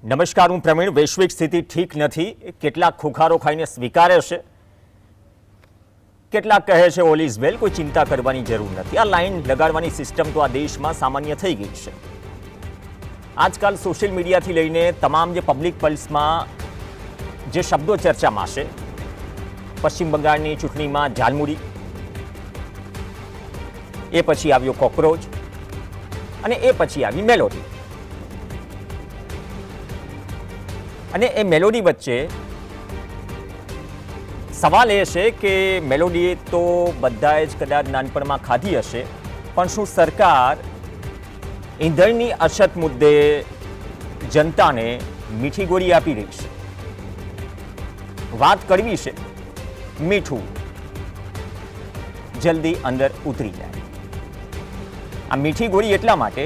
નમસ્કાર, હું પ્રવીણ. વૈશ્વિક સ્થિતિ ઠીક નથી. કેટલાક ખુખારો ખાઈને સ્વીકારે છે, કેટલાક કહે છે ઓલ ઇઝ વેલ, કોઈ ચિંતા કરવાની જરૂર નથી. આ લાઈન લગાડવાની સિસ્ટમ તો આ દેશમાં સામાન્ય થઈ ગઈ છે. આજકાલ સોશિયલ મીડિયાથી લઈને તમામ જે પબ્લિક પલ્સમાં જે શબ્દો ચર્ચામાં છે, પશ્ચિમ બંગાળની ચૂંટણીમાં ઝાલમુડી, એ પછી આવ્યો કોકરોચ અને એ પછી આવી મેલોડી. અને એ મેલોડી વચ્ચે સવાલ એ છે કે મેલોડીએ તો બધાએ જ કદાચ નાનપણમાં ખાધી હશે, પણ શું સરકાર ઈંધણની અછત મુદ્દે જનતાને મીઠી ગોળી આપી રહી છે? વાત કરવી છે, મીઠું જલ્દી અંદર ઉતરી જાય. આ મીઠી ગોળી એટલા માટે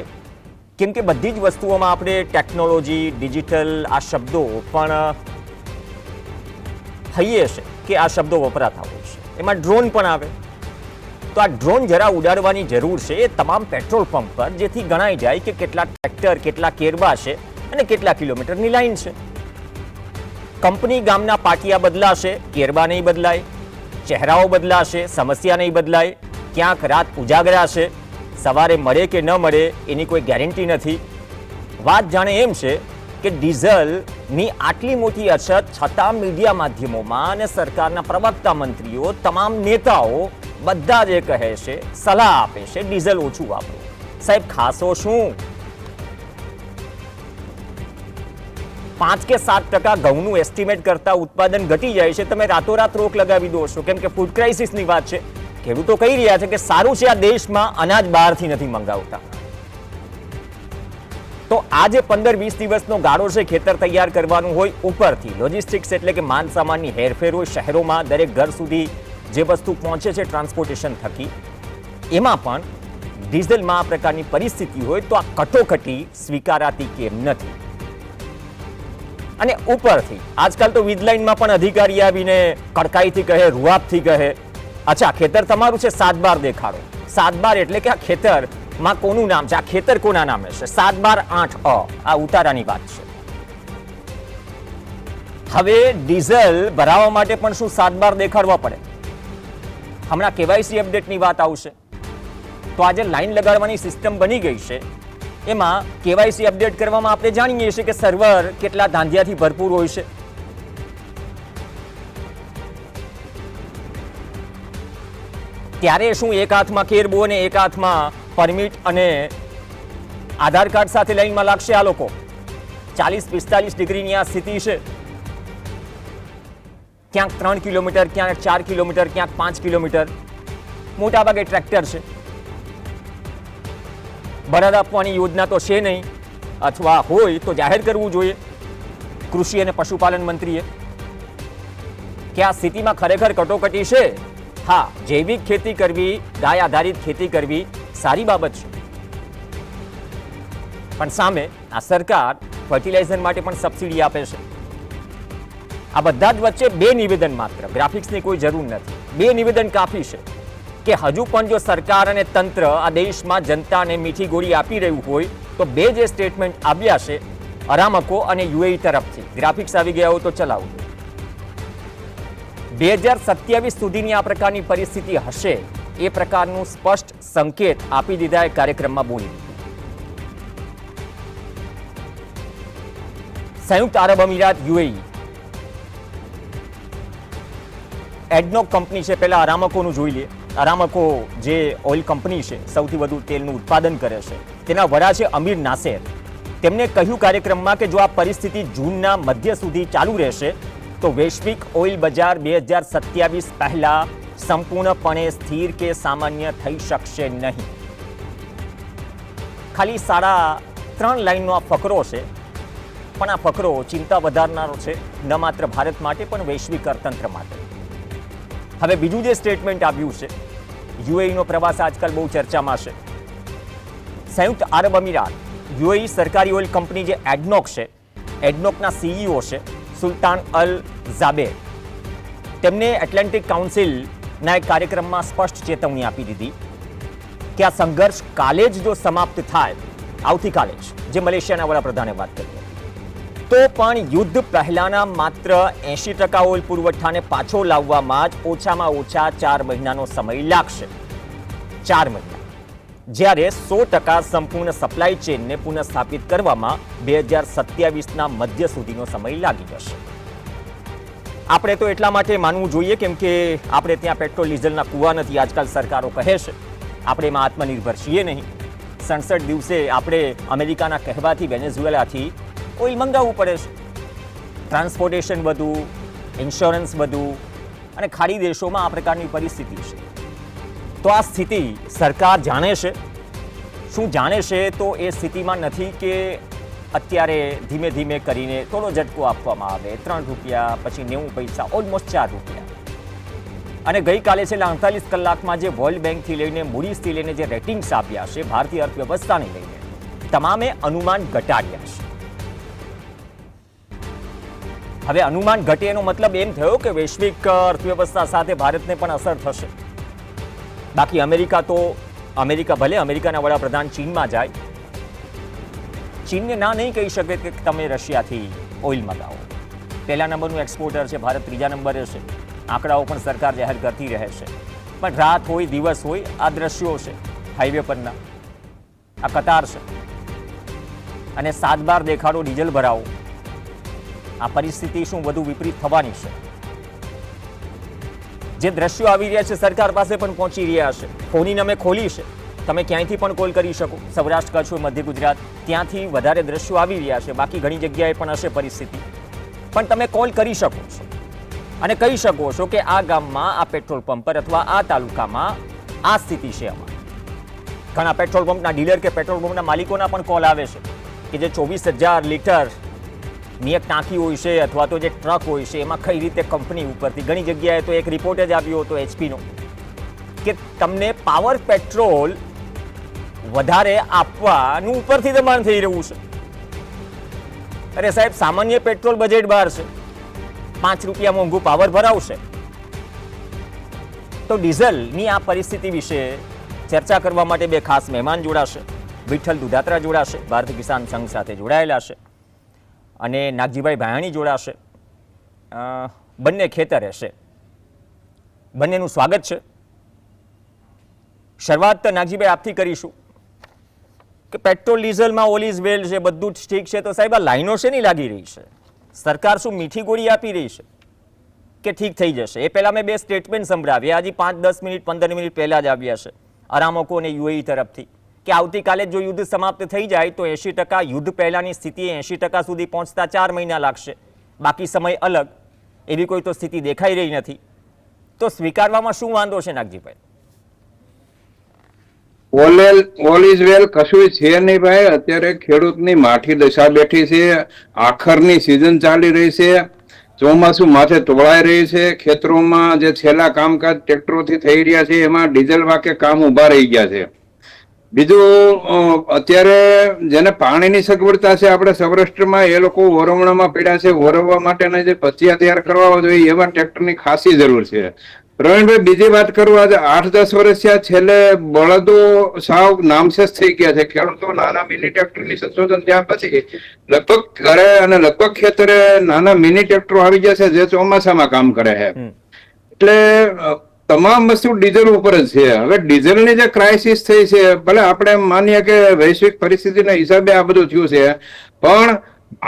કેમ કે બધી જ વસ્તુઓમાં આપણે ટેકનોલોજી, ડિજિટલ આ શબ્દો પણ થઈએ છે કે આ શબ્દો વપરાતા હોય છે. એમાં ડ્રોન પણ આવે. તો આ ડ્રોન જરા ઉડાડવાની જરૂર છે એ તમામ પેટ્રોલ પંપ પર, જેથી ગણાઈ જાય કે કેટલા ટ્રેક્ટર, કેટલા કેરબા છે અને કેટલા કિલોમીટરની લાઈન છે. કંપની ગામના પાટિયા બદલાશે, કેરબા નહીં બદલાય. ચહેરાઓ બદલાશે, સમસ્યા નહીં બદલાય. ક્યાંક રાત ઉજાગરા છે, સવારે મળે કે ન મળે એની કોઈ ગેરંટી નથી. વાત જાણે એમ છે કે ડીઝલની આટલી મોટી અછત છતાં મીડિયા માધ્યમોમાં અને સરકારના પ્રવક્તા મંત્રીઓ, તમામ નેતાઓ બધા જ એ કહે છે, સલાહ આપે છે, ડીઝલ ઓછું વાપરો. સાહેબ, ખાસો શું? 5 કે 7% ઘઉંનું એસ્ટિમેટ કરતા ઉત્પાદન ઘટી જાય છે. તમે રાતોરાત રોક લગાવી દો છો કેમ કે ફૂડ ક્રાઇસિસની વાત છે. ખેડૂતો કહી રહ્યા છે કે સારું છે આ દેશમાં અનાજ બહારથી નથી મંગાવતા. તો આ જે 15-20 દિવસનો ગાળો છે ખેતર તૈયાર કરવાનું હોય, ઉપરથી લોજિસ્ટિક્સ એટલે કે માલ સામાનની હેરફેર હોય, શહેરોમાં દરેક ઘર સુધી જે વસ્તુ પહોંચે છે ટ્રાન્સપોર્ટેશન થકી, એમાં પણ ડીઝલમાં આ પ્રકારની પરિસ્થિતિ હોય તો આ કટોકટી સ્વીકારાતી કેમ નથી? અને ઉપરથી આજકાલ તો વીજ લાઈનમાં પણ અધિકારી આવીને કડકાઈથી કહે, રૂઆબથી કહે, અચ્છા ખેતર તમારું છે, 7 બાર દેખાડો. 7 બાર એટલે કે આ ખેતરમાં કોનું નામ છે, આ ખેતર કોના નામે છે? 7 બાર 8 આ ઉતારાની વાત છે. હવે ડીઝલ ભરાવવા માટે પણ શું 7 બાર દેખાડવા પડે? હમણાં કેવાયસી અપડેટની વાત આવશે. તો આજે લાઈન લગાડવાની સિસ્ટમ બની ગઈ છે, એમાં કેવાયસી અપડેટ કરવામાં આપણે જાણીએ છીએ કે સર્વર કેટલા ધાંધિયાથી ભરપૂર હોય છે. ત્યારે શું એક હાથમાં કેરબો અને એક હાથમાં પરમિટ અને આધાર કાર્ડ સાથે લાઈનમાં લાગશે આ લોકો? 40-45 ડિગ્રીની આ સ્થિતિ છે. ક્યાંક 3 કિલોમીટર, ક્યાંક 4 કિલોમીટર, ક્યાંક 5 કિલોમીટર. મોટાભાગે ટ્રેક્ટર છે. બળદ આપવાની યોજના તો છે નહીં, અથવા હોય તો જાહેર કરવું જોઈએ કૃષિ અને પશુપાલન મંત્રીએ કે આ સ્થિતિમાં ખરેખર કટોકટી છે. હા, જૈવિક ખેતી કરવી, ગાય આધારિત ખેતી કરવી સારી બાબત છે, પણ સામે આ સરકાર ફર્ટિલાઇઝર માટે પણ સબસિડી આપે છે. આ બધા જ વચ્ચે 2 નિવેદન માત્ર, ગ્રાફિક્સની કોઈ જરૂર નથી. 2 નિવેદન કાફી છે કે હજુ પણ જો સરકાર અને તંત્ર આ દેશમાં જનતાને મીઠી ગોળી આપી રહ્યું હોય તો 2 જે સ્ટેટમેન્ટ આવ્યા છે અરામકો અને યુએઈ તરફથી, ગ્રાફિક્સ આવી ગયા હોય તો ચલાવો. 2027 સુધીની આ પ્રકારની પરિસ્થિતિ હશે એ પ્રકારનું સ્પષ્ટ સંકેત આપી દીધા એ કાર્યક્રમમાં બોલી. સંયુક્ત આરબ અમીરાત, યુએઈ, એડનોક કંપની છે. પહેલા અરામકોનું જોઈ લે. અરામકો જે ઓઇલ કંપની છે, સૌથી વધુ તેલનું ઉત્પાદન કરે છે, તેના વડા છે અમીર નાસેર. તેમણે કહ્યું કાર્યક્રમમાં કે જો આ પરિસ્થિતિ જૂનના મધ્ય સુધી ચાલુ રહેશે તો વૈશ્વિક ઓઇલ બજાર 2027 પહેલા સંપૂર્ણપણે સ્થિર કે સામાન્ય થઈ શકશે નહીં. ખાલી 3.5 લાઈનનો આ ફકરો છે, પણ આ ફકરો ચિંતા વધારનારો છે, ન માત્ર ભારત માટે પણ વૈશ્વિક અર્થતંત્ર માટે. હવે બીજું જે સ્ટેટમેન્ટ આવ્યું છે, યુએઈનો પ્રવાસ આજકાલ બહુ ચર્ચામાં છે. સંયુક્ત આરબ અમીરાત, યુએઈ સરકારી ઓઇલ કંપની જે એડનોક છે, એડનોકના સીઈઓ છે સુલતાન અલ ઝાબેર. તેમને એટલાન્ટિક કાઉન્સિલના એક કાર્યક્રમમાં સ્પષ્ટ ચેતવણી આપી દીધી કે આ સંઘર્ષ કાલે જ જો સમાપ્ત થાય, આવતીકાલે જ, જે મલેશિયાના વડાપ્રધાને વાત કરી, તો પણ યુદ્ધ પહેલાના માત્ર 80% ઓઇલ પુરવઠાને પાછો લાવવામાં જ ઓછામાં ઓછા 4 મહિનાનો સમય લાગશે. 4 મહિના. જ્યારે 100% સંપૂર્ણ સપ્લાય ચેનને પુનઃસ્થાપિત કરવામાં 2027ના મધ્ય સુધીનો સમય લાગી જશે. આપણે તો એટલા માટે માનવું જોઈએ કેમ કે આપણે ત્યાં પેટ્રોલ ડીઝલના કૂવા નથી. આજકાલ સરકારો કહે છે આપણે એમાં આત્મનિર્ભર છીએ નહીં. 67 દિવસે આપણે અમેરિકાના કહેવાથી વેનેઝુએલાથી ઓઇલ મંગાવવું પડે છે. ટ્રાન્સપોર્ટેશન બધું, ઇન્સ્યોરન્સ બધું, અને ખાડી દેશોમાં આ પ્રકારની પરિસ્થિતિ છે. તો આ સ્થિતિ સરકાર જાણે છે. શું જાણે છે? તો એ સ્થિતિમાં નથી કે અત્યારે ધીમે ધીમે કરીને થોડો ઝટકો આપવામાં આવે. 3 રૂપિયા, પછી 90 પૈસા, ઓલમોસ્ટ 4 રૂપિયા. અને ગઈકાલે છેલ્લા 48 કલાકમાં જે વર્લ્ડ બેંકથી લઈને મૂડીઝથી લઈને જે રેટિંગ્સ આપ્યા છે ભારતીય અર્થવ્યવસ્થાને લઈને, તમામે અનુમાન ઘટાડ્યા છે. હવે અનુમાન ઘટે એનો મતલબ એમ થયો કે વૈશ્વિક અર્થવ્યવસ્થા સાથે ભારતને પણ અસર થશે. બાકી અમેરિકા ભલે અમેરિકાના વડાપ્રધાન ચીનમાં જાય, ચીનને ના નહીં કહી શકે કે તમે રશિયાથી ઓઇલ મંગાવો. પહેલા નંબરનું એક્સપોર્ટર છે ભારત, 3જા નંબરે છે. આંકડાઓ પણ સરકાર જાહેર કરતી રહે છે. પણ રાત હોય દિવસ હોય, આ દ્રશ્યો છે હાઈવે પરના, આ કતાર છે, અને 7 બાર દેખાડો ડીઝલ ભરાવો. આ પરિસ્થિતિ શું વધુ વિપરીત થવાની છે? જે દ્રશ્યો આવી રહ્યા છે સરકાર પાસે પણ પહોંચી રહ્યા છે. ફોનીને અમે ખોલી છે, તમે ક્યાંયથી પણ કોલ કરી શકો. સૌરાષ્ટ્ર, કચ્છ હોય, મધ્ય ગુજરાત, ત્યાંથી વધારે દ્રશ્યો આવી રહ્યા છે. બાકી ઘણી જગ્યાએ પણ હશે પરિસ્થિતિ, પણ તમે કોલ કરી શકો છો અને કહી શકો છો કે આ ગામમાં, આ પેટ્રોલ પંપ પર અથવા આ તાલુકામાં આ સ્થિતિ છે. અમારી ઘણા પેટ્રોલ પંપના ડીલર કે પેટ્રોલ પંપના માલિકોના પણ કોલ આવે છે કે જે 24,000 લીટરની એક ટાંકી હોય છે અથવા તો જે ટ્રક હોય છે, એમાં કઈ રીતે કંપની ઉપરથી, ઘણી જગ્યાએ તો એક રિપોર્ટ જ આવ્યો હતો એચપીનો કે તમને પાવર પેટ્રોલ વધારે આપવાનું ઉપરથી દબાણ થઈ રહ્યું છે. અરે સાહેબ, સામાન્ય પેટ્રોલ બજેટ બહાર છે, 5 રૂપિયા મોંઘું પાવર ભરાવશે. તો ડીઝલની આ પરિસ્થિતિ વિશે ચર્ચા કરવા માટે 2 ખાસ મહેમાન જોડાશે. વિઠ્ઠલ દુધાત્રા જોડાશે, ભારતીય કિસાન સંઘ સાથે જોડાયેલા છે, અને નાગજીભાઈ ભાયાણી જોડાશે, બંને ખેતર હશે. બંનેનું સ્વાગત છે. શરૂઆત નાગજીભાઈ આપથી કરીશું કે પેટ્રોલ ડીઝલમાં ઓલ ઇઝ વેલ છે, બધું જ ઠીક છે, તો સાહેબ આ લાઈનો છે નહીં લાગી રહી છે? સરકાર શું મીઠી ગોળી આપી રહી છે કે ઠીક થઈ જશે? એ પહેલા મેં 2 સ્ટેટમેન્ટ સંભળાવ્યા, હજી 5-10 મિનિટ 15 મિનિટ પહેલા જ આવ્યા છે અરામકો અને યુએઈ તરફથી કે આવતીકાલે જો યુદ્ધ સમાપ્ત થઈ જાય તો 80% યુદ્ધ પહેલાની સ્થિતિએ 80% સુધી પહોંચતા 4 મહિના લાગશે. બાકી સમય અલગ. એવી કોઈ તો સ્થિતિ દેખાઈ રહી નથી. તો સ્વીકારવામાં શું વાંધો છે નાગજીભાઈ? ઓલ ઇઝ વેલ કશું છે નહીં ભાઈ. અત્યારે ખેડૂતની માઠી દશા બેઠી છે. આખરની સિઝન ચાલી રહી છે, ચોમાસું માથે તોળાઈ રહી છે. ખેતરોમાં જે છેલ્લા કામકાજ ટ્રેક્ટરોથી થઈ રહ્યા છે એમાં ડીઝલ વાકે કામ ઉભા રહી ગયા છે. બીજું, અત્યારે જેને પાણીની સગવડતા છે આપણે સૌરાષ્ટ્રમાં, એ લોકો વરવણામાં પડ્યા છે. વરવવા માટેના જે પચિયા તૈયાર કરવા જોઈએ એવા ટ્રેક્ટરની ખાસી જરૂર છે. પ્રવીણભાઈ, બીજી વાત કરું, આજે 8-10 વર્ષ થયા, છેલ્લે બળદો સાવ નામશેષ થઈ ગયા છે. ખેડૂતો નાના મિની ટ્રેક્ટરની સંશોધન થયા પછી લગભગ ઘરે અને લગભગ ખેતરે નાના મિની ટ્રેક્ટરો આવી ગયા છે જે ચોમાસામાં કામ કરે છે. એટલે તમામ વસ્તુ ડીઝલ ઉપર જ છે. હવે ડીઝલની જે ક્રાઇસિસ થઈ છે, ભલે આપણે માનીએ કે વૈશ્વિક પરિસ્થિતિના હિસાબે આ બધું થયું છે, પણ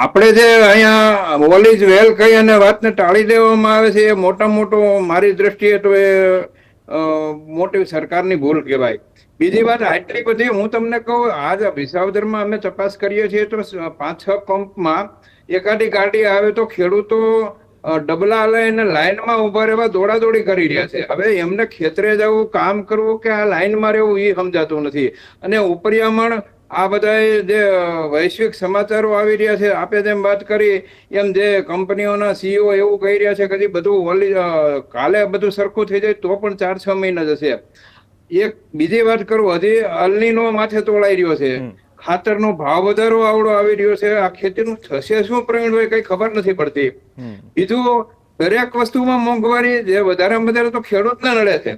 આપણે જે અહીંયા ઓલ ઇઝ વેલ કહી અને વાતને ટાળી દેવામાં આવે છે, એ મોટો મારી દ્રષ્ટિએ તો એ મોટી સરકારની ભૂલ કહેવાય. બીજી વાત, આટલી બધી હું તમને કહું, આજ વિસાવદરમાં અમે તપાસ કરીએ છીએ તો 5-6 પંપમાં એકાદી ગાડી આવે તો ખેડૂતો ડબલા લઈને લાઈનમાં ઉભા રહેવા દોડાદોડી કરી રહ્યા છે. હવે એમને ખેતરે જવું, કામ કરવું કે આ લાઈનમાં રહેવું એ સમજાતું નથી. અને ઉપરિયામણ આ બધા જે વૈશ્વિક સમાચારો આવી રહ્યા છે, આપે જેમ વાત કરી એમ જે કંપનીઓના સીઈઓ એવું કહી રહ્યા છે કે બધું કાલે બધું સરખું થઈ જાય તો પણ 4-6 મહિના જશે. એક બીજી વાત કરું, હજી અલનીનો માથે તોળાઈ રહ્યો છે. ખાતરનો ભાવ વધારો આવડો આવી રહ્યો છે. આ ખેતીનું થશે શું પ્રવીણભાઈ, કઈ ખબર નથી પડતી. બીજું, દરેક વસ્તુમાં મોંઘવારી, જે વધારે તો ખેડૂતને નડે છે.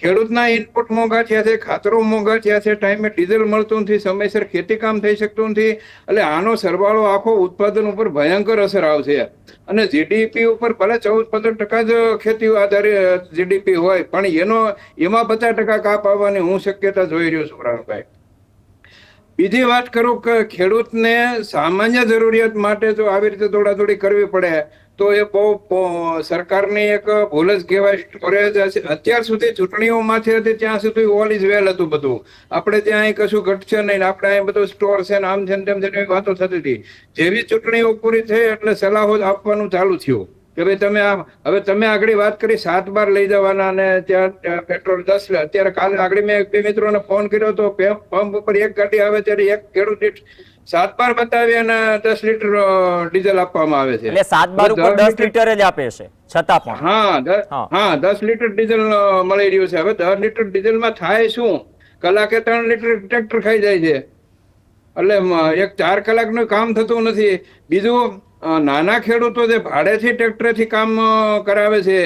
ખેડૂતના ઇનપુટ મોંઘા થયા છે, ખાતરો મોંઘા થયા છે, ટાઈમે ડીઝલ મળતું નથી, સમયસર ખેતી કામ થઈ શકતું નથી. એટલે આનો સરવાળો આખો ઉત્પાદન ઉપર ભયંકર અસર આવશે. અને જીડીપી ઉપર ભલે 14-15% જ ખેતી આધારિત જીડીપી હોય, પણ એમાં 50% કાપ આવવાની હું શક્યતા જોઈ રહ્યો છું રાહુલભાઈ. બીજી વાત કરું કે ખેડૂતને સામાન્ય જરૂરિયાત માટે જો આવી રીતે દોડાદોડી કરવી પડે તો એ બહુ સરકારની એક ભૂલ જ કહેવાય. સ્ટોરેજ અત્યાર સુધી ચૂંટણીઓમાંથી હતી ત્યાં સુધી ઓલ ઇઝ વેલ હતું બધું. આપણે ત્યાં અહીં કશું ઘટશે નહીં, આપણે અહીં બધું સ્ટોર છે ને આમ છે ને તેમ છે એવી વાતો થતી હતી. જેવી ચૂંટણીઓ પૂરી થઈ એટલે સલાહો આપવાનું ચાલુ થયું કે ભાઈ તમે આગળ વાત કરી 7 બાર લઈ જવાના અને ત્યાં પેટ્રોલ 10. અત્યારે કાલે આગળ મેં 2 મિત્રોને ફોન કર્યો તો પંપ ઉપર એક ગાડી આવે ત્યારે એક ખેડૂત દીઠ 7 બાર બતાવી અને 10 લીટર ડીઝલ આપવામાં આવે છે. એટલે 7 બાર ઉપર 10 લીટર જ આપે છે છતાં પણ. હા 10 લીટર ડીઝલ મળી રહ્યું છે. હવે 10 લીટર ડીઝલમાં થાય શું? કલાકે 3 લીટર ટ્રેક્ટર ખાઈ જાય છે. એટલે એક 4 કલાકનું કામ થતું નથી. બીજું નાના ખેડૂતો જે ભાડેથી ટ્રેક્ટરથી કામ કરાવે છે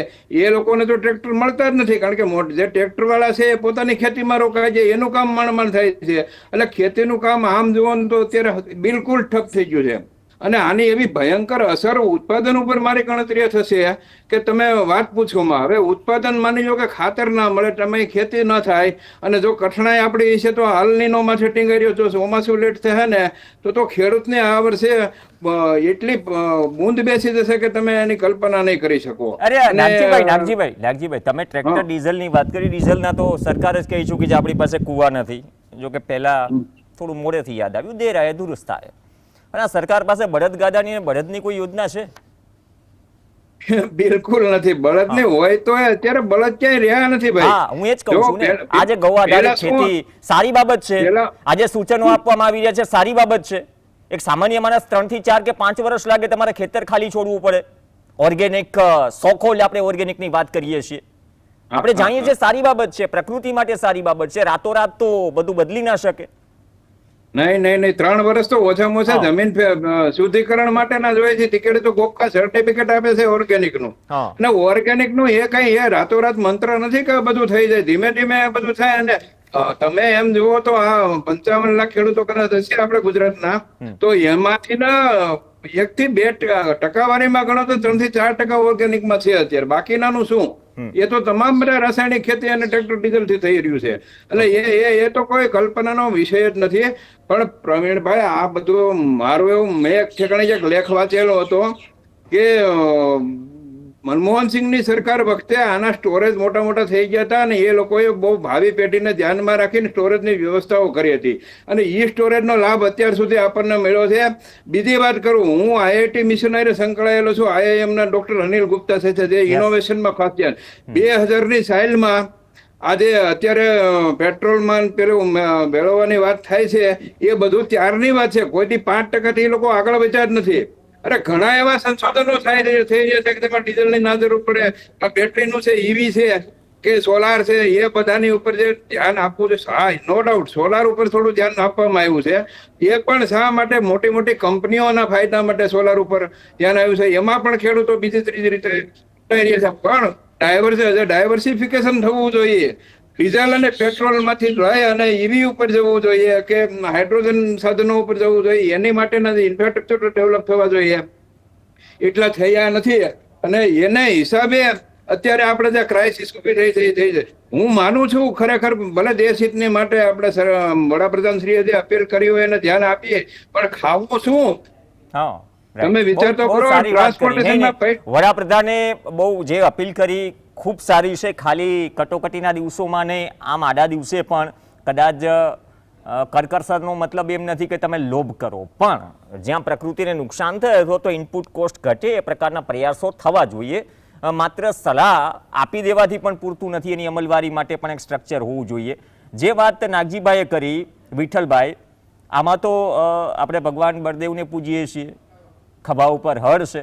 એ લોકોને તો ટ્રેક્ટર મળતા જ નથી, કારણ કે જે ટ્રેક્ટર વાળા છે એ પોતાની ખેતીમાં રોકાય છે, એનું કામ માંડ થાય છે. એટલે ખેતીનું કામ આમ જુઓ તો અત્યારે બિલકુલ ઠપ થઈ ગયું છે. અને આની એવી ભયંકર અસર ઉત્પાદન ઉપર મારી ગણતરી થશે કે તમે વાત પૂછોમાં. હવે ઉત્પાદન માની લો કે ખાતર ના મળે, તમે ખેતી ન થાય, અને જો કઠણાઈ આપણી છે તો હાલની નો માં સેટિંગ કર્યો, જો ચોમાસું લેટ થશે ને તો ખેડૂતને આ વર્ષે એટલી બૂંદ બેસી જશે કે તમે એની કલ્પના નહીં કરી શકો. અરે નાગજીભાઈ તમે ટ્રેક્ટર ડીઝલ ની વાત કરી. ડીઝલ ના તો સરકાર જ કહી ચૂકી છે આપણી પાસે કુવા નથી. જો કે પહેલા થોડું મોડેથી યાદ આવ્યું, દેર આયે દુરુસ્ત આયે. અને આ સરકાર પાસે બળદગાડાની બળદની કોઈ યોજના છે? બિલકુલ નથી. બળદની હોય તો અત્યારે બળદ ક્યાંય રહ્યા નથી ભાઈ. હા, હું એ જ કહું છું ને. આજે ગૌ આધારિત ખેતી સારી બાબત છે. આજે સૂચનો આપવામાં આવી રહ્યા છે, સારી બાબત છે. એક સામાન્ય માણસ 3 થી 4 કે 5 વર્ષ લાગે તમારે ખેતર ખાલી છોડવું પડે. ઓર્ગેનિક સોખોલ આપણે ઓર્ગેનિકની વાત કરીએ છીએ. આપણે જાણીએ છીએ સારી બાબત છે, પ્રકૃતિ માટે સારી બાબત છે. રાતોરાત તો બધું બદલી ના શકે. નહીં 3 વર્ષ તો ઓછામાં ઓછા જમીન શુદ્ધિકરણ માટેના જોઈએ છે. ટિકિટ તો ગોપકા સર્ટિફિકેટ આપે છે ઓર્ગેનિક નું. અને ઓર્ગેનિક નું એ કઈ રાતોરાત મંત્ર નથી કે બધું થઈ જાય. ધીમે ધીમે બધું થાય. અને તમે એમ જુઓ તો આ 55 લાખ ખેડૂતો કદાચ હશે આપણે ગુજરાતના, તો એમાંથી ના 1 થી 2 ટકાવારીમાં ગણો તો 3 થી 4% ઓર્ગેનિકમાં છે અત્યારે. બાકીનાનું શું? એ તો તમામ બધા રાસાયણિક ખેતી અને ટ્રેક્ટર ડીઝલ થી થઈ રહ્યું છે. એટલે એ તો કોઈ કલ્પનાનો વિષય જ નથી. પણ પ્રવીણભાઈ, આ બધું મારું એવું, મેં એક ઠેકાણે એક લેખ વાંચેલો હતો કે મનમોહનસિંહની સરકાર વખતે આના સ્ટોરેજ મોટા થઈ ગયા હતા, અને એ લોકોએ બહુ ભાવિ પેઢીને ધ્યાનમાં રાખીને સ્ટોરેજની વ્યવસ્થાઓ કરી હતી. અને એ સ્ટોરેજનો લાભ અત્યાર સુધી આપણને મળ્યો છે. બીજી વાત કરું, હું આઈઆઈટી મિશનરી સંકળાયેલો છું. IIM ના ડોક્ટર અનિલ ગુપ્તા સાથે જે ઇનોવેશનમાં ખાસિયત 2000ની સાઇલમાં આજે અત્યારે પેટ્રોલમાં પેલું મેળવવાની વાત થાય છે, એ બધું ત્યારની વાત છે. કોઈથી 5% એ લોકો આગળ વધ્યા જ નથી. અરે ઘણા એવા સંશોધનો થઈ રહ્યા છે કે તેમાં ડીઝલની ના જરૂર પડે. આ બેટરીનું છે, ઈવી છે કે સોલાર છે, એ બધાની ઉપર જે ધ્યાન આપવું છે. હા, નો ડાઉટ સોલાર ઉપર થોડું ધ્યાન આપવામાં આવ્યું છે. એ પણ શા માટે? મોટી કંપનીઓના ફાયદા માટે સોલાર ઉપર ધ્યાન આવ્યું છે. એમાં પણ ખેડૂતો બીજી ત્રીજી રીતે પણ ડાયવર્સિફિકેશન થવું જોઈએ. ડીઝલ અને પેટ્રોલ માંથી લઈ અને ઈવી ઉપર જવું જોઈએ કે હાઇડ્રોજન સાધનો ઉપર જવું જોઈએ. એની માટેના ઇન્ફ્રાસ્ટ્રક્ચર ડેવલપ થવા જોઈએ. એટલા થયા નથી. અને એને હિસાબે અત્યારે આપણે જે ક્રાઇસિસ ઉભી થઈ છે, હું માનું છું ખરેખર ભલે દેશ હિતની માટે આપણે વડાપ્રધાન શ્રીએ જે અપીલ કરી હોય એને ધ્યાન આપીએ, પણ ખાવું શું? તમે વિચાર તો કરો. ટ્રાન્સપોર્ટેશનમાં વડાપ્રધાને બહુ જે અપીલ કરી ખૂબ સારી છે. ખાલી કટોકટીના દિવસોમાં ને આમ આડા દિવસે પણ કદાચ કરકસરનો મતલબ એમ નથી કે તમે લોભ કરો, પણ જ્યાં પ્રકૃતિને નુકસાન થાય તો ઇનપુટ કોસ્ટ ઘટે એ પ્રકારના પ્રયાસો થવા જોઈએ. માત્ર સલાહ આપી દેવાથી પણ પૂરતું નથી, એની અમલવારી માટે પણ એક સ્ટ્રક્ચર હોવું જોઈએ. જે વાત નાગજીભાઈએ કરી, વિઠ્ઠલભાઈ, આમાં તો આપણે ભગવાન બળદેવને પૂજીએ છીએ, ખભા ઉપર હળ છે.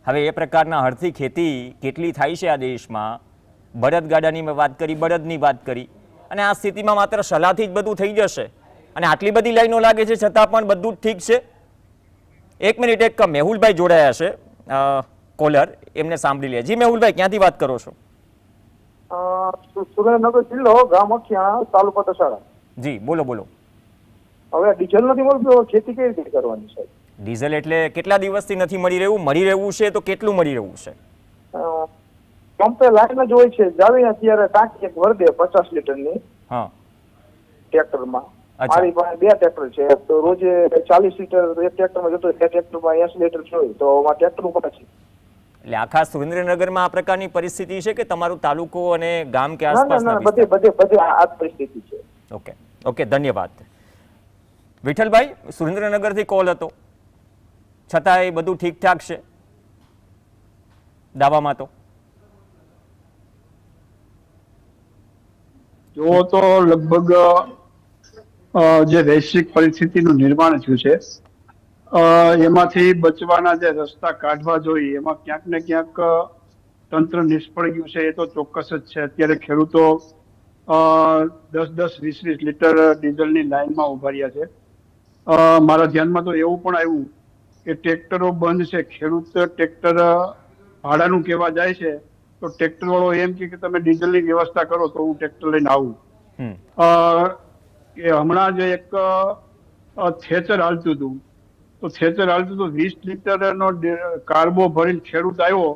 હવે એ પ્રકારના હળથી ખેતી કેટલી થાય છે આ દેશમાં? બળદગાડાની મેં વાત કરી, બળદની વાત કરી, અને આ સ્થિતિમાં માત્ર સલાહથી જ બધું થઈ જશે. અને આટલી બધી લાઈનો લાગે છે છતાં પણ બધું ઠીક છે. 1 મિનિટ, એક મેહુલભાઈ જોડાયા છે કોલર, એમને સાંભળી લે. જી મેહુલભાઈ, ક્યાંથી વાત કરો છો? સુરેન્દ્રનગર જિલ્લો, ગામ અખિયાણા, તાલુકો દસાડા. જી બોલો બોલો. હવે ડીઝલ નથી મળતું, ખેતી કેવી રીતે કરવાની સાહેબ? ડીઝલ એટલે કેટલા દિવસથી નથી મળી રહ્યું છે તો કેટલું મળી રહ્યું છે? પંપે લાઈન જ હોય છે, જાવીને અત્યારે ટાંકી એક ભરી દે 50 લીટરની હા ટ્રેક્ટરમાં. અચ્છા. મારી પાસે 2 ટ્રેક્ટર છે, તો રોજે 40 લીટર એક ટ્રેક્ટરમાં જતો, એક ટ્રેક્ટરમાં 80 લીટર જોઈએ, તો અમારા ટ્રેક્ટર ઉપર છે. એટલે આખા સુરેન્દ્રનગરમાં આ પ્રકારની પરિસ્થિતિ છે કે તમારું તાલુકો અને ગામ કે ના ના આસપાસના ના, બધે બધે બધે આ જ પરિસ્થિતિ છે. ઓકે ઓકે, ધન્યવાદ. વિઠ્ઠલભાઈ, સુરેન્દ્રનગરથી કોલ હતો, છતાં એ બધું ઠીકઠાક છે દાવામાં તો? જો તો લગભગ જે વૈશ્વિક પરિસ્થિતિનું નિર્માણ થયું છે એમાંથી બચવાના જે રસ્તા કાઢવા જોઈએ એમાં ક્યાંક ને ક્યાંક તંત્ર નિષ્ફળ ગયું છે, એ તો ચોક્કસ જ છે. અત્યારે ખેડૂતો 10-20 લીટર ડીઝલની લાઈનમાં ઉભા રહ્યા છે. મારા ધ્યાનમાં તો એવું પણ આવ્યું કે ટ્રેક્ટરો બંધ છે, ખેડૂત ટ્રેક્ટર ભાડાનું કહેવા જાય છે તો ટ્રેક્ટર વાળો એમ કે તમે ડીઝલની વ્યવસ્થા કરો તો હું ટ્રેક્ટર લઈને આવું. કે હમણાં જ એક થેચર હાલતું હતું, તો થેચર હાલતું હતું 20 લીટરનો કાર્બો ભરીને ખેડૂત આવ્યો,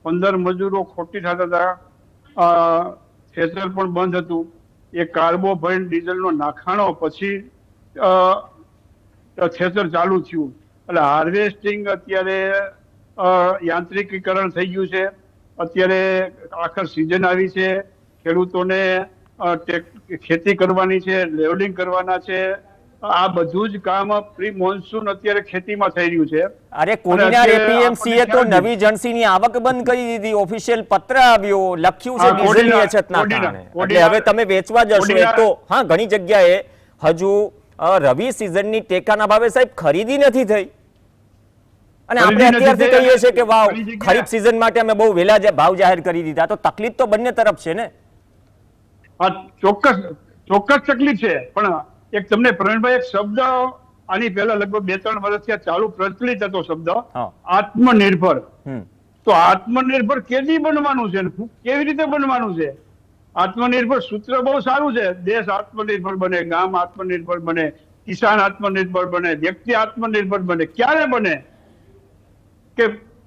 15 મજૂરો ખોટી થતા હતા, થેચર પણ બંધ હતું. એ કાર્બો ભરીને ડીઝલનો નાખાણો, પછી થેચર ચાલુ થયું. એટલે હાર્વેસ્ટિંગ અત્યારે યાંત્રિકીકરણ થઈ ગયું છે. અત્યારે આખર સિઝન આવી છે, ખેડૂતોને ખેતી કરવાની છે, લેવલિંગ કરવાના છે, આ બધું જ કામ પ્રી મોન્સૂન અત્યારે ખેતીમાં થઈ રહ્યું છે. અરે કોડીનાર એપીએમસીએ તો નવી જણસીની આવક બંધ કરી દીધી, ઓફિશિયલ પત્ર આવ્યો, લખ્યું છે ડીઝલની અછતના કારણે. એટલે હવે તમે વેચવા જશો એ તો હા, ઘણી જગ્યાએ હજુ રવિ સિઝનની ટેકાના ભાવે સાહેબ ખરીદી નથી થઈ, અને આપણે અત્યારથી કહીએ છીએ કે વાવ ખરીફ સિઝન માટે અમે બહુ વહેલા ભાવ જાહેર કરી દીધા, તો તકલીફ તો બંને તરફ છે ને? હા, ચોક્કસ તકલીફ છે. પણ એક તમને પ્રવીણભાઈ એક શબ્દ આની પહેલા લગભગ 2-3 વર્ષથી ચાલુ પ્રચલિત હતો શબ્દ આત્મનિર્ભર. તો આત્મનિર્ભર કેદી બનવાનું છે, કેવી રીતે બનવાનું છે? આત્મનિર્ભર સૂત્ર બહુ સારું છે, દેશ આત્મનિર્ભર બને, ગામ આત્મનિર્ભર બને, કિસાન આત્મનિર્ભર બને, વ્યક્તિ આત્મનિર્ભર બને. ક્યારે બને? કે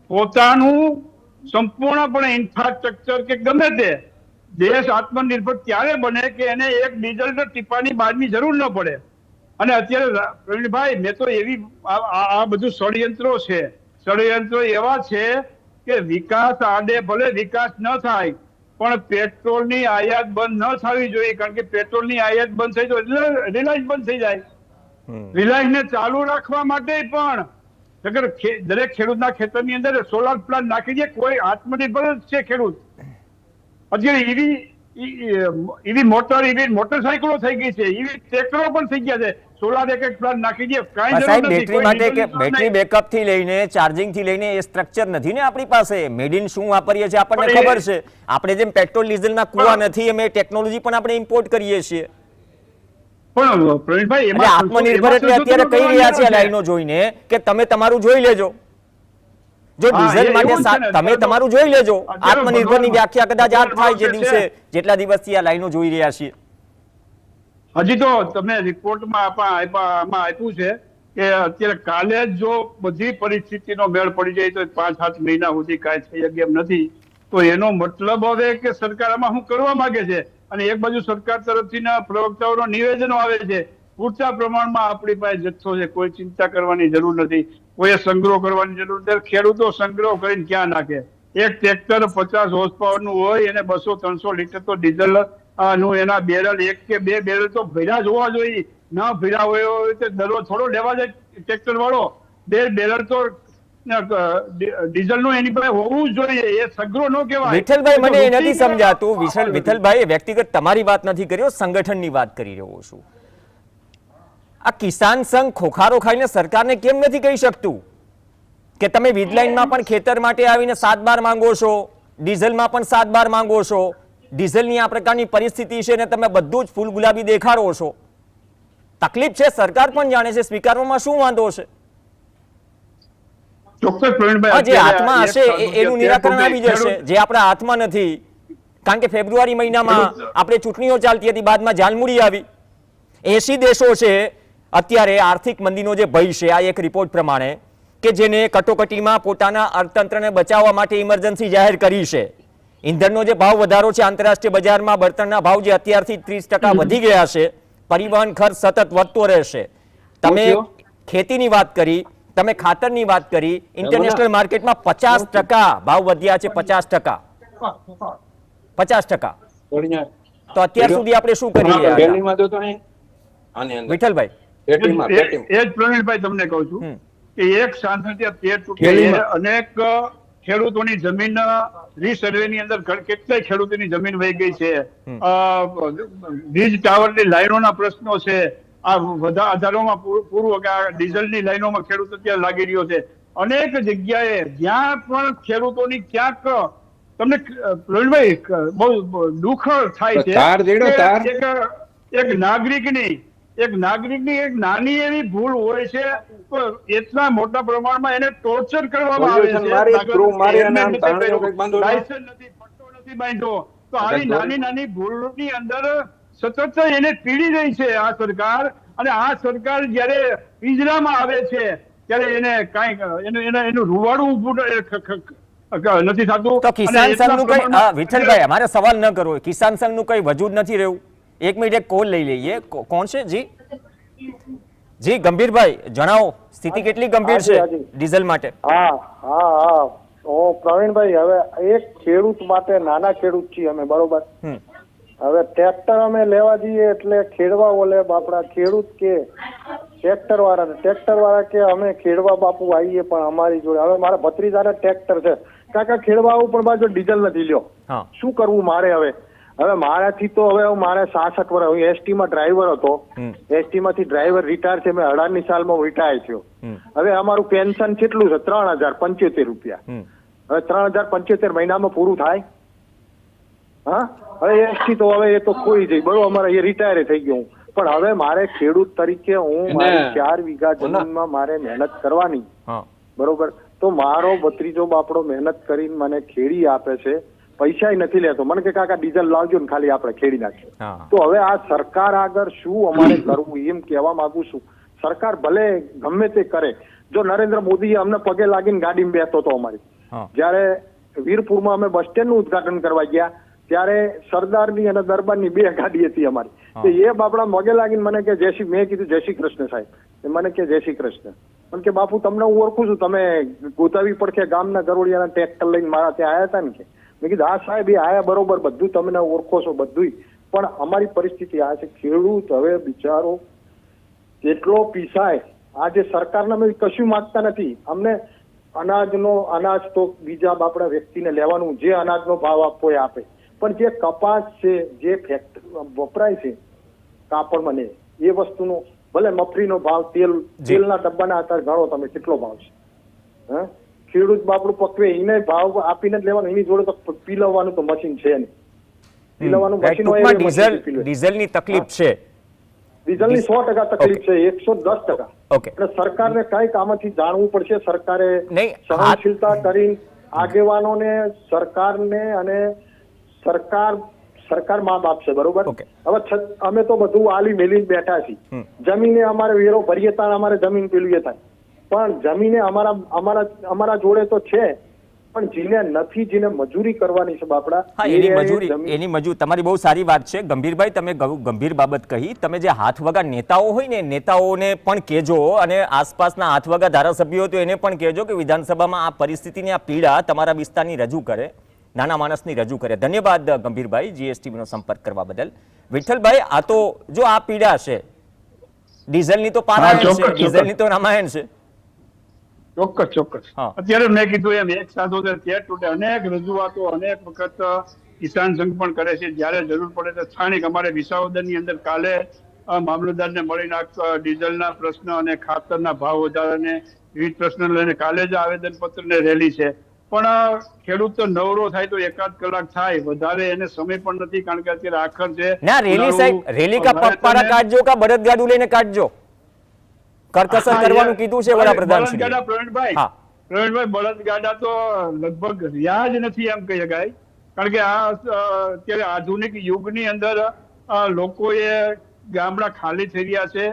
પોતાનું સંપૂર્ણપણે ઇન્ફ્રાસ્ટ્રક્ચર કે ગમે તે દેશ આત્મનિર્ભર ત્યારે બને કે એને એક ડીઝલના ટીપાની બાદની જરૂર ન પડે. અને અત્યારે પ્રવીણભાઈ, મેં તો એવી આ બધું ષડયંત્રો છે, ષડયંત્રો એવા છે કે વિકાસ આડે ભલે વિકાસ ન થાય પણ પેટ્રોલની આયાત બંધ ન થવી જોઈએ, કારણ કે પેટ્રોલની આયાત બંધ થઈ જાય રિલાયન્સ બંધ થઈ જાય. રિલાયન્સને ચાલુ રાખવા માટે પણ અગર દરેક ખેડૂતના ખેતરની અંદર સોલાર પ્લાન્ટ નાખી દે, કોઈ આત્મનિર્ભર જ છે ખેડૂત. અત્યારે ઈવી મોટરસાયકલો થઈ ગઈ છે, ઈવી ટ્રેક્ટરો પણ થઈ ગયા છે, સોલાર એક પ્લાન્ટ નાખી દે, કાંઈ જરૂર નથી. બેટરી માટે કે બેટરી બેકઅપ થી લઈને ચાર્જિંગ થી લઈને એ સ્ટ્રક્ચર નથી ને આપણી પાસે. મેડ ઇન શું વાપરીએ છીએ આપણને ખબર છે. આપણે જેમ પેટ્રોલ ડીઝલના કુવા નથી એમ ટેકનોલોજી પણ આપણે ઇમ્પોર્ટ કરીએ છીએ. પણ પ્રવીણભાઈ, એટલે આત્મનિર્ભર એટલે અત્યારે કહી રહ્યા છે લાઈનો જોઈને કે તમે તમારું જોઈ લેજો. જો ડીઝલ માટે તમે તમારું જોઈ લેજો, આત્મનિર્ભરની વ્યાખ્યા કદાચ આ થાય જે દિવસે જેટલા દિવસથી આ લાઈનો જોઈ રહ્યા છીએ. હજી તો તમે રિપોર્ટમાં આમાં આપ્યું છે કે અત્યારે કાલે જો બધી પરિસ્થિતિનો મેળ પડી જાય તો 5-7 મહિના સુધી કાંઈ થઈ શકે એમ નથી. તો એનો મતલબ હવે કે સરકાર આમાં શું કરવા માંગે છે? અને એક બાજુ સરકાર તરફથી પ્રવક્તાઓના નિવેદનો આવે છે, પૂરતા પ્રમાણમાં આપણી પાસે જથ્થો છે, કોઈ ચિંતા કરવાની જરૂર નથી, કોઈએ સંગ્રહ કરવાની જરૂર નથી. ખેડૂતો સંગ્રહ કરીને ક્યાં નાખે? એક ટ્રેક્ટર 50 હોર્સ પાવરનું હોય એને 200-300 લીટર તો ડીઝલ નું એના બેરલ, 1 કે 2 બેરલ તો ભર્યા જ હોવા જોઈએ. ના ભર્યા હોય તો દરરોજ થોડો લેવા જાય ટ્રેક્ટર વાળો, 2 બેરલ તો ડીઝલનું એની પાસે હોવું જ જોઈએ. એ સંગ્રહ ન કહેવાય. વિઠ્ઠલભાઈ, મને એ નથી સમજાતું. વિઠ્ઠલભાઈ, વ્યક્તિગત તમારી વાત નથી કર્યો, સંગઠનની વાત કરી રહ્યો છું. આ કિસાન સંઘ ખોખારો ખાઈને સરકારને કેમ નથી કહી શકતું કે તમે વીજલાઈનમાં પણ ખેતર માટે આવીને 7 બાર માંગો છો, ડીઝલમાં પણ 7 બાર માંગો છો, ડીઝલની આ પ્રકારની પરિસ્થિતિ છે ને તમે બધું જ ફૂલ ગુલાબી દેખાડો છો. તકલીફ છે, સરકાર પણ જાણે છે, સ્વીકારવામાં શું વાંધો છે? ચોક્કસ પ્રવીણભાઈ, જે હાથમાં હશે એનું નિરાકરણ આવી જશે, જે આપણા હાથમાં નથી કારણ કે ફેબ્રુઆરી મહિનામાં આપણે ચૂંટણીઓ ચાલતી હતી, બાદમાં ઝાલમુરી આવી. 80 દેશો છે અત્યારે આર્થિક મંદીનો જે ભય છે, આ એક રિપોર્ટ પ્રમાણે, કે જેને કટોકટીમાં પોતાના અર્થતંત્રને બચાવવા માટે ઇમરજન્સી જાહેર કરી છે. ઈંધણનો જે ભાવ વધારો છે આંતરરાષ્ટ્રીય બજારમાં, બળતણના ભાવ જે અત્યારથી 30% વધી ગયા છે, પરિવહન ખર્ચ સતત વધતો રહેશે. તમે ખેતીની વાત કરી, તમે ખાતરની વાત કરી, ઇન્ટરનેશનલ માર્કેટમાં 50% ભાવ વધ્યા છે. 50%. તો અત્યાર સુધી આપણે શું કરી રહ્યા હતા? વિઠ્ઠલભાઈ, એ જ પ્રવીણભાઈ તમને કહું છું કે એક સાંસદ અનેક ખેડૂતોની જમીન રીસર્વે ની અંદર કેટલાય ખેડૂતોની જમીન વહી ગઈ છે. વીજ ટાવરની લાઈનોના પ્રશ્નો છે. આ બધા આધારોમાં પૂરું ડીઝલની લાઈનોમાં ખેડૂત અત્યારે લાગી રહ્યો છે. અનેક જગ્યાએ જ્યાં પણ ખેડૂતોની ક્યાંક તમને પ્રવીણભાઈ બહુ દુઃખ થાય છે. એક નાગરિકની એક નાની એવી ભૂલ હોય છે તો એટલા મોટા પ્રમાણમાં એને ટોર્ચર કરવામાં આવે છે. લાયસન્સ નથી, પટ્ટો નથી બાંધ્યો, તો આવી નાની ભૂલની અંદર સતત એને પીડી રહી છે આ સરકાર. અને આ સરકાર જયારે પિંજરામાં આવે છે ત્યારે એને કાંઈક એનું રૂવાડું ઉભું નથી થતું. તો કિસાન સંઘનું કઈ, વિઠ્ઠલભાઈ અમારે સવાલ ન કરવો, કિસાન સંઘનું કઈ વજૂદ નથી રહ્યું? એક મિનિટ, એક કોલ લઈ લઈએ. કોણ છે? જી ગંભીરભાઈ, જણાવો, સ્થિતિ કેટલી ગંભીર છે ડીઝલ માટે? પ્રવીણભાઈ, હવે એક ખેડૂત માટે, નાના ખેડૂત છીએ અમે, બરોબર. હવે ટ્રેક્ટર અમે લેવા જઈએ એટલે ખેડવા ઓલે બાપડા ખેડૂત કે ટ્રેક્ટર વાળા કે અમે ખેડવા બાપુ આવીએ, પણ અમારી જોડે હવે મારા ભત્રીજાને ટ્રેક્ટર છે, કાકા ખેડવા આવું પણ બાજુ ડીઝલ નથી લ્યો. શું કરવું મારે? હવે મારાથી તો મારે 66 વર્ષ, હું એસટી માં ડ્રાઈવર હતો. એસટી માંથી ડ્રાઈવર રિટાયર છે, મેં 18ની સાલમાં રિટાયર થયો. હવે અમારું પેન્શન કેટલું છે? 3075 રૂપિયા. હવે 3075 મહિનામાં પૂરું થાય? હા, હવે એસટી તો હવે એ તો ખોઈ જઈ, બરોબર, અમારે એ રિટાયર થઈ ગયો હું. પણ હવે મારે ખેડૂત તરીકે હું મારી 4 વીઘા જમીનમાં મારે મહેનત કરવાની, બરોબર. તો મારો ભત્રીજો બાપડો મહેનત કરીને મને ખેડી આપે છે, પૈસા નથી લેતો. મને કે કાકા ડીઝલ લાવજો ને ખાલી આપણે ખેડી નાખીએ. તો હવે આ સરકાર આગળ શું અમારે કરવું એમ કહેવા માંગુ છું. સરકાર ભલે ગમે તે કરે, જો નરેન્દ્ર મોદીએ અમને પગે લાગીને ગાડીમાં બેસતો હતો અમારી, જયારે વીરપુરમાં અમે બસ સ્ટેન્ડ નું ઉદઘાટન કરવા ગયા ત્યારે સરદારની અને દરબારની 2 ગાડી હતી અમારી. તો એ બાપડા મગે લાગીને મને કે મેં કીધું જય શ્રી કૃષ્ણ સાહેબ. મને કે જય શ્રી કૃષ્ણ. મને કે બાપુ તમને હું ઓળખું છું, તમે ગોતાવી પડખે ગામના ગરોડિયાના ટ્રેક્ટર લઈને મારા ત્યાં આવ્યા હતા ને કે. મેં કીધું હા સાહેબ, એ આયા બરોબર, બધું તમને ઓળખો છો બધું, પણ અમારી પરિસ્થિતિ આ છે. ખેડૂત હવે બિચારો કેટલો પીસાય. આજે સરકારના અમે કશું માંગતા નથી. અમને અનાજ તો બીજા બાપડા વ્યક્તિને લેવાનું, જે અનાજનો ભાવ આપવો એ આપે, પણ જે કપાસ છે, જે વપરાય છે કાપડમાં ને એ વસ્તુનો ભલે મફરીનો ભાવ, તેલના ડબ્બાના અત્યારે ગણો તમે કેટલો ભાવ છે. ખેડૂત બાપડું પકવે એને ભાવ આપીને જ લેવાનું, એની જોડે તો પીલવવાનું તો મશીન છે નહીં. પીલવવાનું મશીન હોય, ડીઝલની તકલીફ છે, ડીઝલની 100% તકલીફ છે, 110%. એટલે સરકારને કઈક આમાંથી જાણવું પડશે. સરકારે સહનશીલતા કરી આગેવાનોને, સરકારને, અને સરકાર મા બાપ છે, બરોબર. હવે અમે તો બધું આલી મેલી બેઠા છીએ. જમીને અમારે વેરો ભરીએ ત્યાં અમારે જમીન પેલું થાય, પણ જમીને અમારા જોડે તો છે, પણ જેને નથી, જેને મજૂરી કરવાની છે બાપડા, એની મજૂરી. તમારી બહુ સારી વાત છે ગંભીરભાઈ, તમે ગંભીર બાબત કહી. તમે જે હાથવગા નેતાઓ હોય ને, નેતાઓને પણ કહેજો, અને આસપાસના હાથવગા ધારાસભ્યો તો એને પણ કહેજો કે વિધાનસભામાં આ પરિસ્થિતિની, આ પીડા તમારા વિસ્તારની રજૂ કરે, નાના માણસની રજૂ કરે. ધન્યવાદ ગંભીરભાઈ, જીએસટીવીનો સંપર્ક કરવા બદલ. વિઠ્ઠલભાઈ, આ તો જો આ પીડા છે, ડીઝલની તો પારાયણ છે, ડીઝલની તો રામાયણ છે. ચોક્કસ. અત્યારે મેં કીધું એમ 1 સાથે અનેક રજૂઆતો અનેક વખત કિસાન સંઘ પણ કરે છે. જયારે જરૂર પડે તો સ્થાનિક અમારે વિસાવદરની અંદર કાલે મામલતદારને મળીને ડીઝલના પ્રશ્ન અને ખાતરના ભાવ વધારાને વિવિધ પ્રશ્નો લઈને કાલે જ આવેદન પત્ર ને રેલી છે. પણ ખેડૂત તો નવરો થાય તો 1 કલાક થાય, વધારે એને સમય પણ નથી, કારણ કે અત્યારે આખર છે. ના રેલી સાહેબ, રેલી કા પગપાળા કાઢજો કા બળદગાડું લઈને કાઢજો, કરકસર કરવાનું કીધું છે વડાપ્રધાન શ્રી. પ્રવીણભાઈ, બળદગાડા તો લગભગ રહ્યા જ નથી એમ કહી શકાય. કારણ કે અત્યારે આધુનિક યુગની અંદર લોકોએ ગામડા ખાલી થઈ રહ્યા છે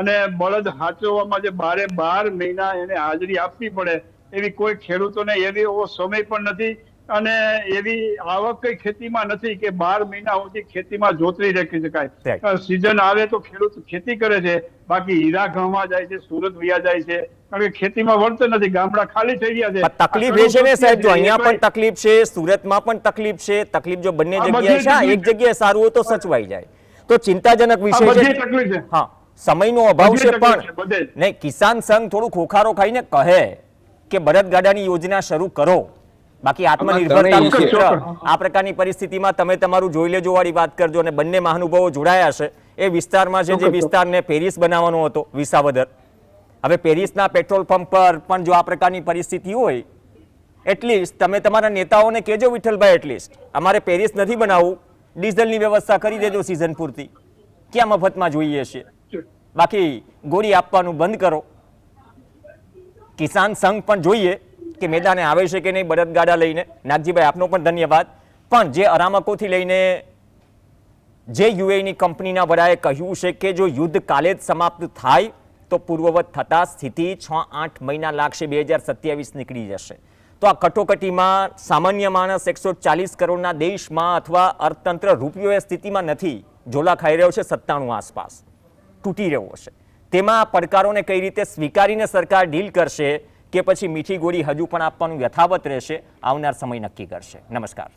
અને બળદ હાચવવામાં જે 12 મહિના એને હાજરી આપવી પડે એવી કોઈ ખેડૂતોને એવો સમય પણ નથી અને એવી આવક કઈ ખેતીમાં નથી કે 12 મહિના સુધી ખેતીમાં જોતરી રાખી શકાય. સિઝન આવે તો ખેડૂત ખેતી કરે છે, બાકી હીરા ઘઉંમાં જાય છે, સુરત વયા જાય છે, કારણ કે ખેતીમાં વળતર નથી, ગામડા ખાલી થઈ ગયા છે. તકલીફ એ છે ને સાહેબ, જો અહીંયા પણ તકલીફ છે, સુરતમાં પણ તકલીફ છે. તકલીફ જો બંને જગ્યાએ છે, એક જગ્યાએ સારું હોય તો સચવાઈ જાય તો ચિંતાજનક વિષય છે. હા, સમયનો અભાવ છે પણ નહીં. કિસાન સંઘ થોડું ખોખારો ખાઈને કહે કે બળદગાડાની યોજના શરૂ કરો, બાકી આત્મનિર્ભરતાનું ક્ષેત્ર આ પ્રકારની પરિસ્થિતિમાં તમે તમારું જોઈ લેજો વાળી વાત કરજો. અને બંને મહાનુભાવો જોડાયા છે એ વિસ્તારમાં છે, જે વિસ્તારને પેરિસ બનાવવાનો હતો, વિસાવદર. હવે પેરિસના પેટ્રોલ પંપ પર પણ જો આ પ્રકારની પરિસ્થિતિ હોય, એટલીસ્ટ તમે તમારા નેતાઓને કહેજો, વિઠ્ઠલભાઈ, એટલીસ્ટ અમારે પેરિસ નથી બનાવવું, ડીઝલની વ્યવસ્થા કરી દેજો સિઝન પૂરતી, ક્યાં મફતમાં જોઈએ છે, બાકી ગોળી આપવાનું બંધ કરો. કિસાન સંઘ પણ જોઈએ કે મેદાને આવે છે કે નહીં બળદગાડા લઈને. નાગજીભાઈ, આપનો પણ ધન્યવાદ. પણ જે અરામકોથી લઈને જે યુએઈની કંપનીના વડાએ કહ્યું છે કે જો યુદ્ધ કાલે જ સમાપ્ત થાય તો પૂર્વવત થતા સ્થિતિ 6-8 મહિના લાગશે, 2027 નીકળી જશે. તો આ કટોકટીમાં સામાન્ય માણસ 140 કરોડના દેશમાં અથવા અર્થતંત્ર રૂપિયો એ સ્થિતિમાં નથી, ઝોલા ખાઈ રહ્યો છે 97 આસપાસ, તૂટી રહ્યો છે. તેમાં આ પડકારોને કઈ રીતે સ્વીકારીને સરકાર ડીલ કરશે કે પછી મીઠી ગોળી હજુ પણ આપવાનું યથાવત રહેશે, આવનાર સમય નક્કી કરશે. નમસ્કાર.